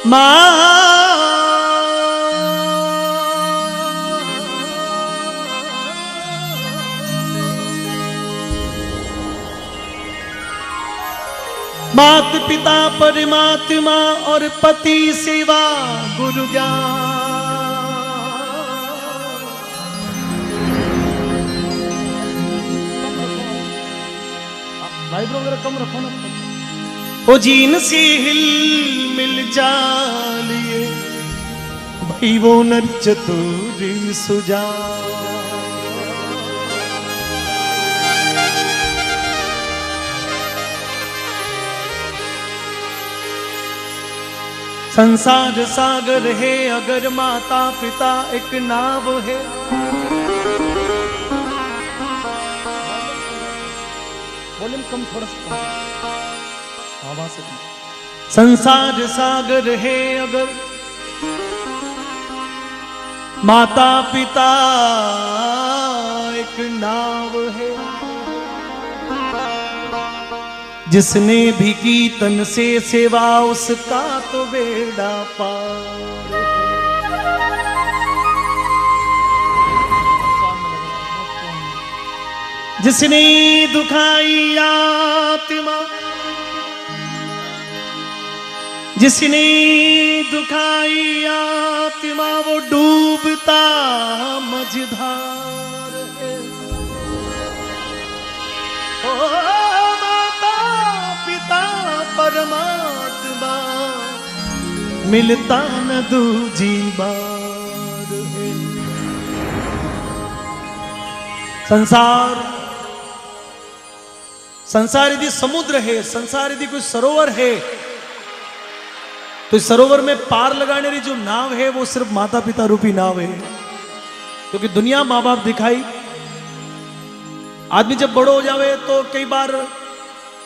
मात पिता परमात्मा और पति सेवा गुरु ज्ञान। वाइब्रो वगैरह कम रखो ना। ओ जीन से हिल मिल जालिए भाई वो नर चतुर सुजा। संसार सागर है अगर माता पिता एक नाव है। वॉल्यूम कम थोड़ा सा आवाज से। संसार सागर है अगर माता पिता एक नाव है। जिसने भी की तन से सेवा उसका तो बेड़ा पार। जिसने दुखाई आत्मा, जिसने दुखाई आत्मा वो डूबता मझधार है। ओ माता पिता परमात्मा मिलता न दूजी बार है। संसार यदि समुद्र है, संसार यदि कोई सरोवर है, तो इस सरोवर में पार लगाने वाली जो नाव है वो सिर्फ माता पिता रूपी नाव है। क्योंकि दुनिया माँ बाप दिखाई। आदमी जब बड़ो हो जावे तो कई बार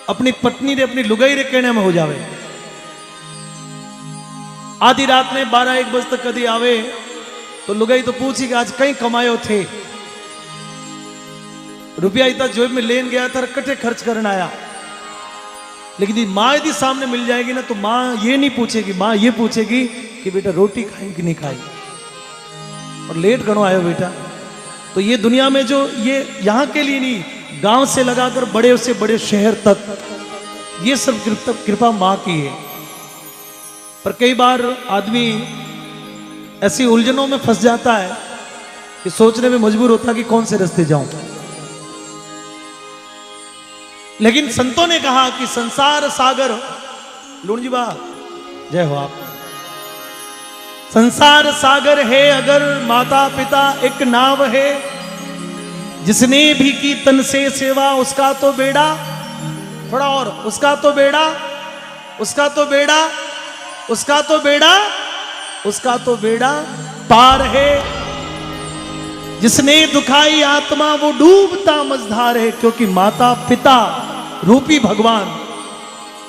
अपनी पत्नी रे अपनी लुगाई रे कहने में हो जावे। आधी रात में 12-1 बजे तक कदी आवे तो लुगाई तो पूछी कि आज कहीं कमायो थे, रुपया इतना जेब में लेन गया था, कटे खर्च करना आया। लेकिन माँ यदि सामने मिल जाएगी ना तो माँ ये नहीं पूछेगी, माँ ये पूछेगी कि बेटा रोटी खाई कि नहीं खाई और लेट करो आयो बेटा। तो ये दुनिया में जो ये यहाँ के लिए नहीं, गांव से लगाकर बड़े से बड़े शहर तक ये सब कृपा माँ की है। पर कई बार आदमी ऐसी उलझनों में फंस जाता है कि सोचने में मजबूर होता कि कौन से रास्ते जाऊं। लेकिन संतों ने कहा कि संसार सागर, लूण जी बा जय हो आप। संसार सागर है अगर माता पिता एक नाव है। जिसने भी की तन से सेवा उसका तो बेड़ा, थोड़ा और, उसका तो बेड़ा, उसका तो बेड़ा, उसका तो बेड़ा, उसका तो बेड़ा पार है। जिसने दुखाई आत्मा वो डूबता मझधार है। क्योंकि माता पिता रूपी भगवान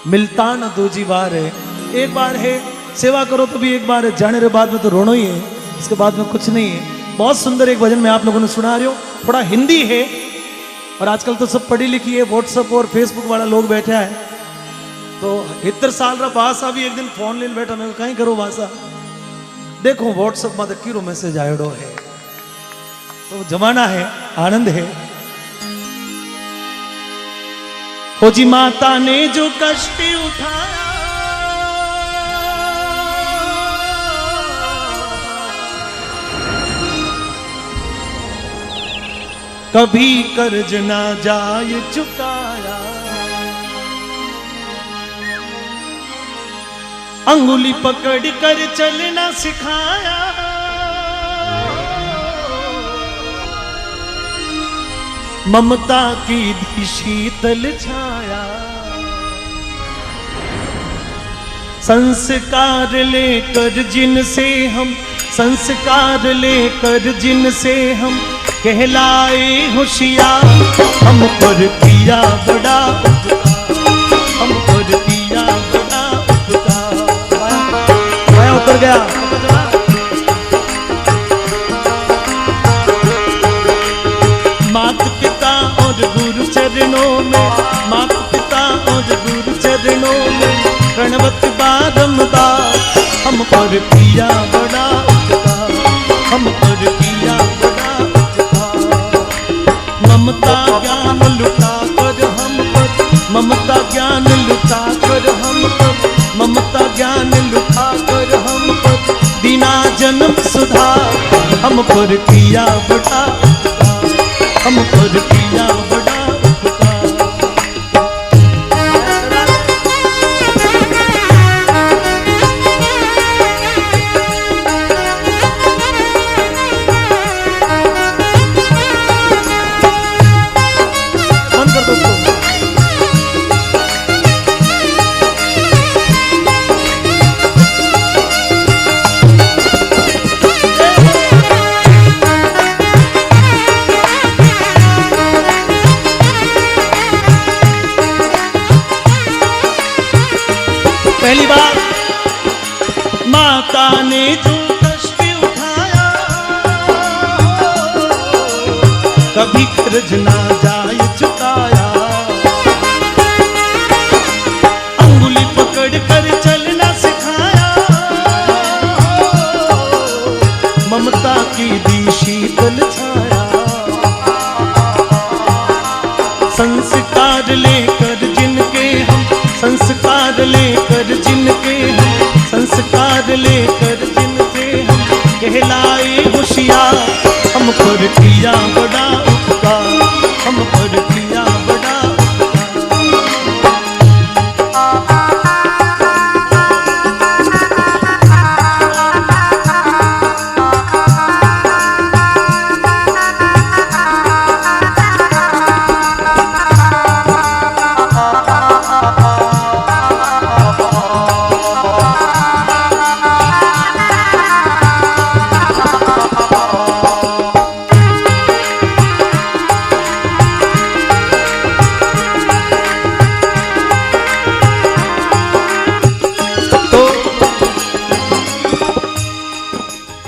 मिलता न दूजी बार है। एक बार है सेवा करो तो भी एक बार है, जाने के बाद में तो रोना ही है, इसके बाद में कुछ नहीं है। बहुत सुंदर एक भजन में आप लोगों ने सुना रहे हो, थोड़ा हिंदी है और आजकल तो सब पढ़ी लिखी है, व्हाट्सएप और फेसबुक वाला लोग बैठा है। तो 70 साल रा भाषा भी एक दिन फोन लेने बैठा, मैं कहीं करो भाषा देखो व्हाट्सएप में कीरो मैसेज आयोडो है। तो जमाना है, आनंद है। हो जी माता ने जो कष्ट उठाया, कभी कर्ज ना जाए चुकाया। अंगुली पकड़ कर चलना सिखाया। ममता की दी शीतल छाया। संस्कार लेकर जिनसे हम, संस्कार लेकर जिनसे हम कहलाए होशियार। हम पर किया बड़ा उपकार, हम पर किया बड़ा उपकार। आया उतर गया। माता पिता और गुरु चरणों में, माता पिता और गुरु चरणों में प्रणवत बारंबार। पर किया बड़ा उपकार, हम पर किया बड़ा उपकार। ममता ज्ञान लुटा कर हम पर, ममता ज्ञान लुटा कर हम पर, ममता ज्ञान लुटा कर हम पर, दीना जन्म सुधार, हम पर किया बड़ा उपकार, हम पर किया बड़ा उपकार। बंद कर दो उसको। पहली बार माता ने जो कष्ट उठाया, कभी कर्ज ना जाए चुकाया, अंगुली पकड़ कर चलना सिखाया, ममता की दी शीतल छाया, संस्कार लेकर जिनके हम, संस्कार लेकर जिनके हम, संस्कार लेकर जिनके हम कहलाए होशियार, हम पर किया बड़ा उपकार, हम पर किया बड़ा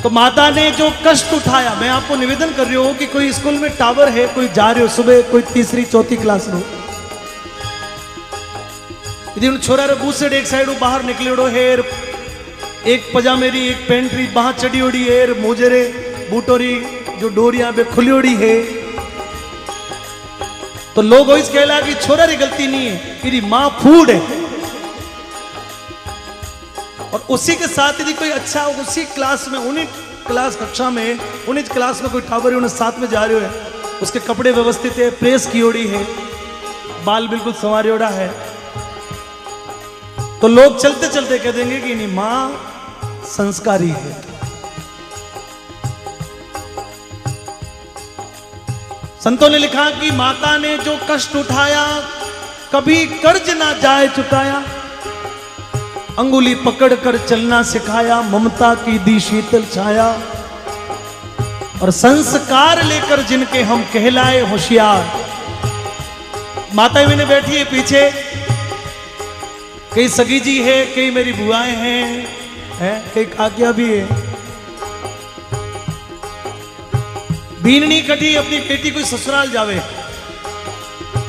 तो माता ने जो कष्ट उठाया, मैं आपको निवेदन कर रही हूं कि कोई स्कूल में टावर है, कोई जा रहे हो सुबह, कोई तीसरी चौथी क्लास में, यदि उन छोरा रे बूथ से एक साइड बाहर निकले हेर, एक पजामेरी एक पेंट्री बाहर चढ़ी ओड़ी हेर, मोजरे बूटोरी जो डोरिया पे खुली ओड़ी है, तो लोग इस कहला कि छोरा री गलती नहीं है, तेरी माँ फूड है। और उसी के साथ यदि कोई अच्छा उसी क्लास में, उन्हीं क्लास कक्षा में, उन्हीं क्लास में कोई टावर उन्हें साथ में जा रहे हो है, उसके कपड़े व्यवस्थित है, प्रेस की ओड़ी है, बाल बिल्कुल संवारे ओड़ा है, तो लोग चलते चलते कह देंगे कि नहीं मां संस्कारी है। संतों ने लिखा कि माता ने जो कष्ट उठाया, कभी कर्ज ना जाए चुकाया, अंगुली पकड़कर चलना सिखाया, ममता की दी शीतल छाया, और संस्कार लेकर जिनके हम कहलाए होशियार। माता भी ने बैठी है पीछे, कई सगी जी है, कई मेरी बुआएं हैं, कई काकिया भी है। बीननी कटी अपनी बेटी को ससुराल जावे,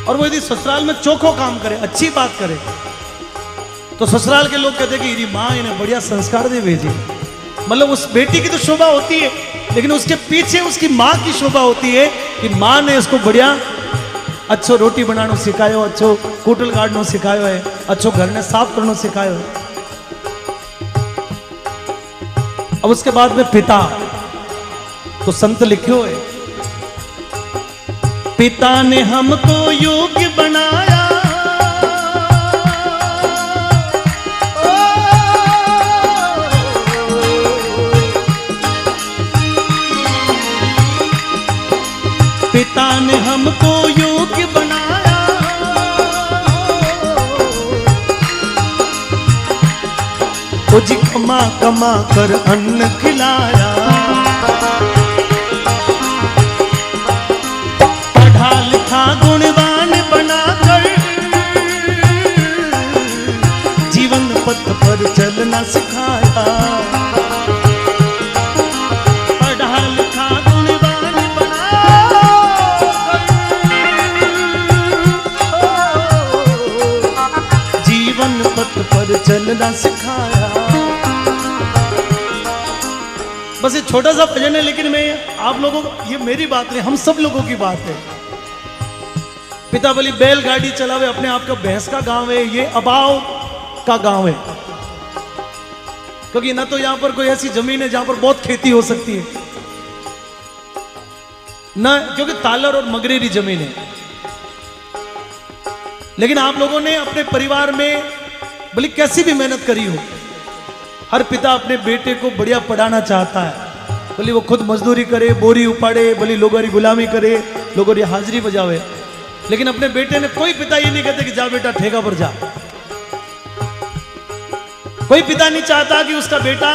और वो यदि ससुराल में चोखो काम करे, अच्छी बात करे, तो ससुराल के लोग कहते कि माँ इन्हें बढ़िया संस्कार दे भेजी। मतलब उस बेटी की तो शोभा होती है, लेकिन उसके पीछे उसकी माँ की शोभा होती है कि माँ ने इसको बढ़िया अच्छो रोटी बनाना सिखायो, अच्छो कूटल काटना सिखायो है, अच्छो घर ने साफ करना सिखायो है। अब उसके बाद में पिता, तो संत लिखो है, पिता ने हमको योग्य बनाया, पिता ने हमको योग्य बनाया, कुछ कमा कमा कर अन्न खिलाया, पढ़ा लिखा गुणवान बनाकर जीवन पथ पर चलना सिखाया, पढ़ा लिखा गुणवान जीवन पथ पर चलना सिखाया। बस ये छोटा सा भजन है, लेकिन मैं आप लोगों को, ये मेरी बात नहीं, हम सब लोगों की बात है। पिता बोली बैलगाड़ी चलावे, अपने आप का भैंस का गांव है, ये अबाव का गांव है, क्योंकि ना तो यहां पर कोई ऐसी जमीन है जहां पर बहुत खेती हो सकती है ना, क्योंकि तालर और मगरेरी जमीन है। लेकिन आप लोगों ने अपने परिवार में भले कैसी भी मेहनत करी हो, हर पिता अपने बेटे को बढ़िया पढ़ाना चाहता है, भले वो खुद मजदूरी करे, बोरी उपाड़े, भले लोगों की गुलामी करे, लोगों की हाजिरी बजावे, लेकिन अपने बेटे ने, कोई पिता ये नहीं कहते कि जा बेटा ठेका पर जा। कोई पिता नहीं चाहता कि उसका बेटा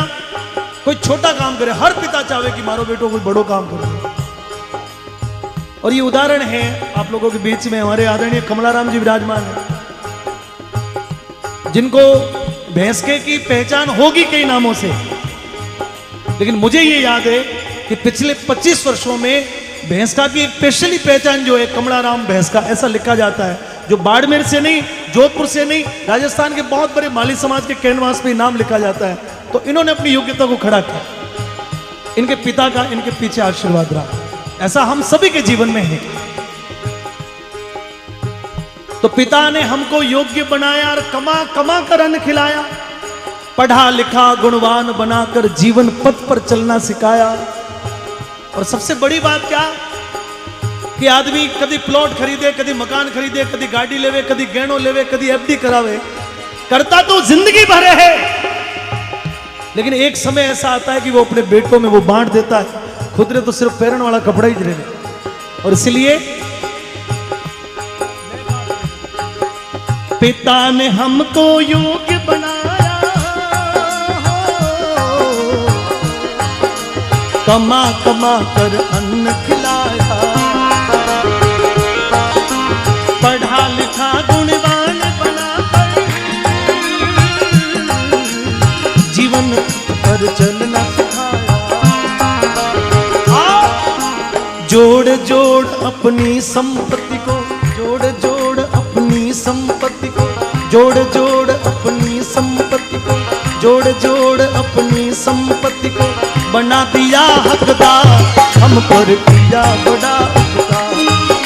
कोई छोटा काम करे, हर पिता चाहे कि मारो बेटो कोई बड़ो काम करे। और ये उदाहरण है आप लोगों के बीच में, हमारे आदरणीय कमलाराम जी विराजमान है, जिनको भैंसके की पहचान होगी कई नामों से, लेकिन मुझे ये याद है कि पिछले 25 वर्षों में भैंसका की एक स्पेशली पहचान जो है कमलाराम भैंसका, ऐसा लिखा जाता है, जो बाड़मेर से नहीं, जोधपुर से नहीं, राजस्थान के बहुत बड़े माली समाज के कैनवास पे नाम लिखा जाता है। तो इन्होंने अपनी योग्यता को खड़ा किया, इनके पिता का इनके पीछे आशीर्वाद रहा, ऐसा हम सभी के जीवन में है। तो पिता ने हमको योग्य बनाया और कमा कमा कर अन्न खिलाया, पढ़ा लिखा गुणवान बनाकर जीवन पथ पर चलना सिखाया। और सबसे बड़ी बात क्या कि आदमी कभी प्लॉट खरीदे, कभी मकान खरीदे, कभी गाड़ी लेवे, कभी गहनों लेवे, कभी एफडी करावे, करता तो जिंदगी भर है, लेकिन एक समय ऐसा आता है कि वो अपने बेटों में वो बांट देता है, खुद ने तो सिर्फ पहनने वाला कपड़ा ही ले। और इसलिए पिता ने हमको योग्य बनाया, कमा कमा कर अन्न खिलाया, पढ़ा लिखा गुणवान बनाकर जीवन पर चलना सिखाया। जोड़ जोड़ अपनी संपत्ति को, जोड़ जोड़ अपनी संपत्ति को, जोड़ जोड़ अपनी संपत्ति को, जोड़ जोड़ अपनी संपत्ति को, बना दिया हकदार, हम पर किया बड़ा उपकार,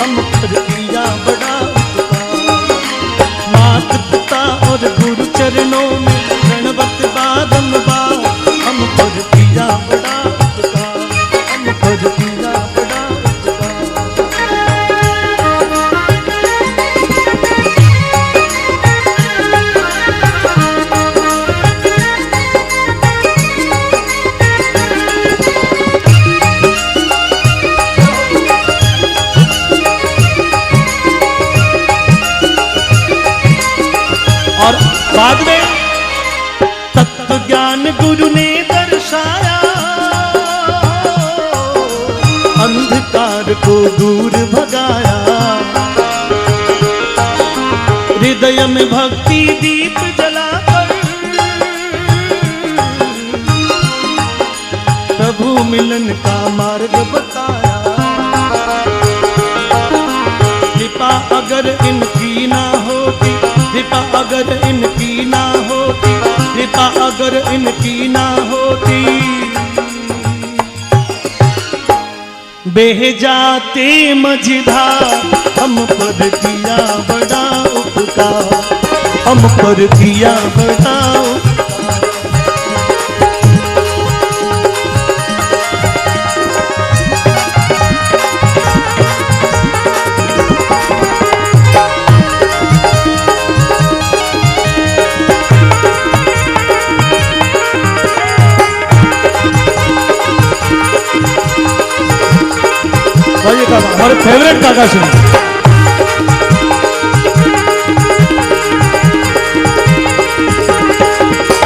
हम पर किया बड़ा उपकार। माता पिता और गुरु चरणों में प्रणवत बारंबार, हम पर किया बड़ा उपकार, हम पर किया बड़ा। और बाद में तत्व ज्ञान गुरु ने दर्शाया, अंधकार को दूर भगाया, हृदय में भक्ति दीप जलाकर प्रभु मिलन का मार्ग बताया। कृपा अगर इनकी ना होती, कृपा अगर इनकी ना होती, कृपा अगर इनकी ना होती, बह जाते मझधार, हम पर किया बड़ा उपकार, हम पर किया बड़ा उपकार। हमारे फेवरेट काका सुन,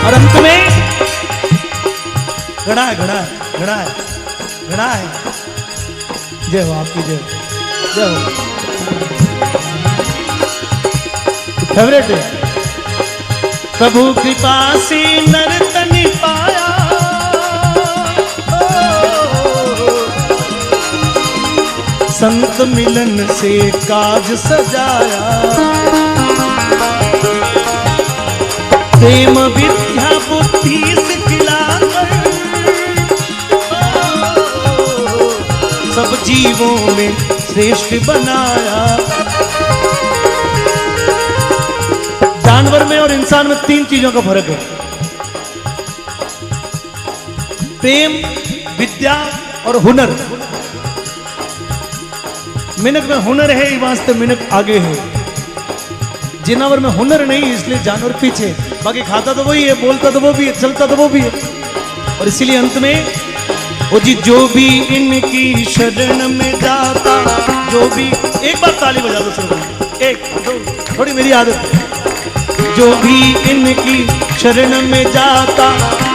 और अंत में घड़ा है, घड़ा है, घड़ा है, घड़ा है। जय हो आपकी, जय जय हो। फेवरेट है, प्रभु कृपा से नर तन पाया, संत मिलन से काज सजाया, प्रेम विद्या बुद्धि सिखलाकर जीवों में श्रेष्ठ बनाया। जानवर में और इंसान में 3 चीजों का फर्क है, प्रेम, विद्या और हुनर। मिनक में हुनर है, इस वास्ते मिनक आगे है। जानवर में हुनर नहीं, इसलिए जानवर पीछे। बाकी खाता तो वही है, बोलता तो वो भी है, चलता तो वो भी है। और इसीलिए अंत में वो जी, जो भी इनकी शरण में जाता, जो भी, एक बार ताली बजा दो सर, 1 2, थोड़ी मेरी आदत है। जो भी इनकी शरण में जाता,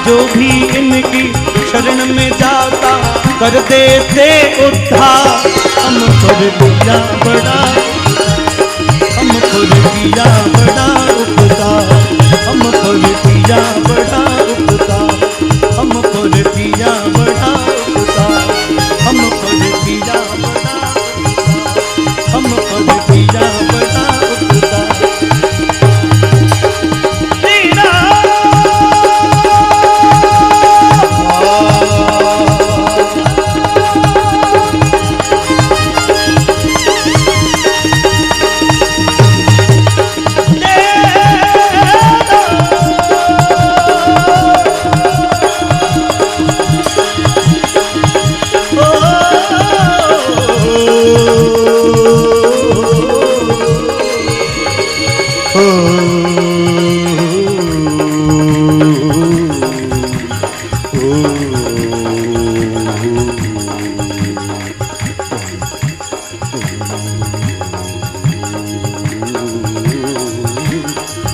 जो भी इनकी शरण में जाता, कर देते उद्धार। हम कर दिया बड़ा, हम कर दिया बड़ा उपकार, हम कर दिया बड़ा उपकार, हम कर दिया बड़ा उपकार, हम कर दिया बड़ा उपकार, हम कर दिया बड़ा उपकार।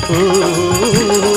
Oh